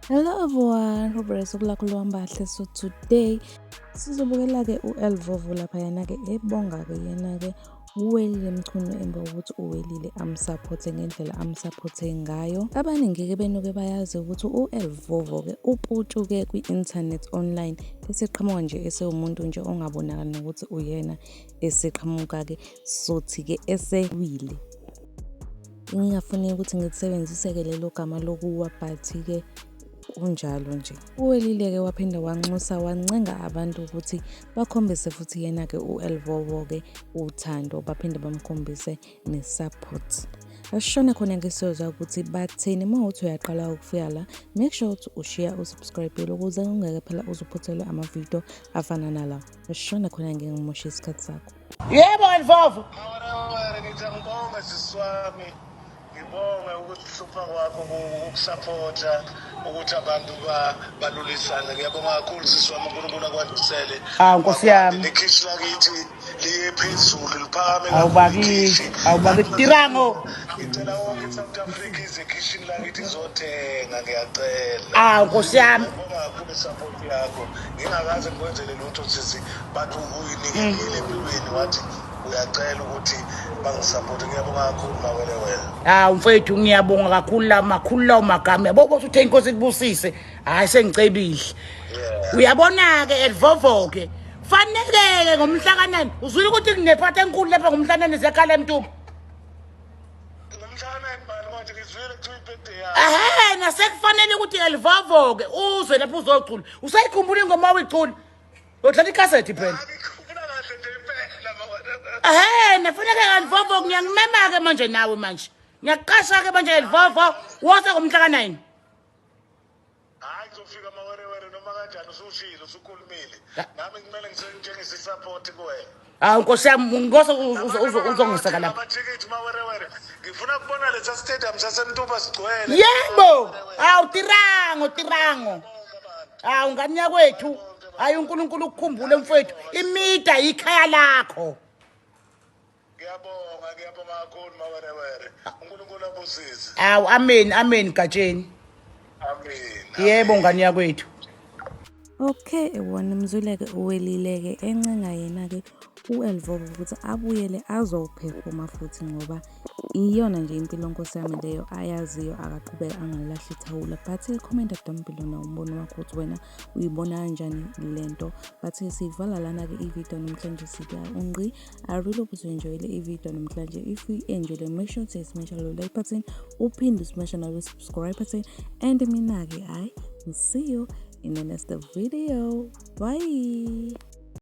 Hello everyone, hope kulo mbahle. So today sizobukela-ke u-Elvovo laphayana-ke ebonga-ke yena-ke uwelile Mchunu emva kokuthi uwelile amsupport-e ngendlela amsupport-e ngayo. Abaningi-ke benu-ke bayazi ukuthi u-Elvovo-ke uputshu-ke kwi-internet online eseqhamuka nje esewumuntu nje ongabonakali nokuthi uyena eseqhamuka-ke sothi-ke esewile. Ngingafuni ukuthi ngisebenzise-ke lelo gama lokuwa but-ke kunjalo nje. Uwelile-ke waphinda wanxusa wancenga abantu ukuthi bakhombise futhi yena-ke u-Elvovo-ke uthando, baphinde bamkhombise ne-support. Asishona khona-ke siyozwa ukuthi bathini. Uma uthi uyaqala ukufika la, make sure ukuthi ushiya usubscribe ukuze ungeke phela uzuphuthelwe amavidiyo afana nalawa. Asishona khona-ke ngimoshe isikhathi sakho. Yebo Elvovo. Ngithi ngibonge sisi wami, ngibonge ukuthi uhlupha kwakho ukusapotha ukuthi abantu balulisane. Ngiyabonga kakhulu sisi wami, uNkulunkulu akwandisele. Nkosi yami. Nekhishi lakithi liye phezulu liphakame. Awubakithi Tirango. Ngicela wonke iSouth Africa ize ekhishini lakithi izothenga, ngiyacela. Nkosi yami. Ngibonga kakhulu i-support yakho. Ngingakaze ngikwenzele lutho sisi, but uyinikile empilweni wathi uyacela ukuthi bangisapothe. Ngiyabonga kakhulu mawelewele. Mfethu ngiyabonga kakhulu makhulu lawo magama. Yabo ukuthi uthe inkosi ikubusise. Hayi sengicebile. Uyabona-ke Elvovo-ke. Fanele-ke ngomhla ka9 uzwile ukuthi kunephathi enkulu lapha ngomhla ka9 zekhala eMtuba. Ngomhla ka9 bani manje ngizwile kuthiwa ibirthday yakho. Nasekufanele ukuthi Elvovo-ke uzwe lapho uzocula. Usayikhumbula ingoma oyicula? Udlala ikhasethi phela. Nafanele Elvovo ngiyangimema-ke manje nawe manje. Ngiyaqasha-ke manje Elvovo woza ngomhla ka9. Hayi ngizofika mawerewere noma kanjani, usushilo usukhulumile. Nami kumele njengesisupport kuwena. Nkosi yami ngikosa uzongiseka lapha. Amathikithi mawerewere. Ngifuna kubona lesa stadium saseMtuba sigcwele. Yebo. Tirango. Ngani kwethu. Hayi uNkulunkulu ukukhumbule mfethu. Imida ikhaya lakho. Ngiyabonga kakhulu mawerewere. uNkulunkulu abusise. Amen Gatsheni. Amen. Yebo ngani yakwethu. Okay, wona mzuleke uwelile-ke encenga yena-ke u-Elvovo ukuthi abuyele azowuphefoma futhi ngoba iyona nje impilo nkosi yami leyo ayaziyo, akaqhubeka angalahli ithawula. But comment down below na umbono wakho ukuthi wena uyibona kanjani lento. But sivala lana-ke ividiyo namhlanje sithi ungqi. I really hope you enjoyed ividiyo namhlanje. If you enjoyed, make sure to smash the like button, uphinde usmash the subscribe button, and mina-ke will see you in the next video. Bye.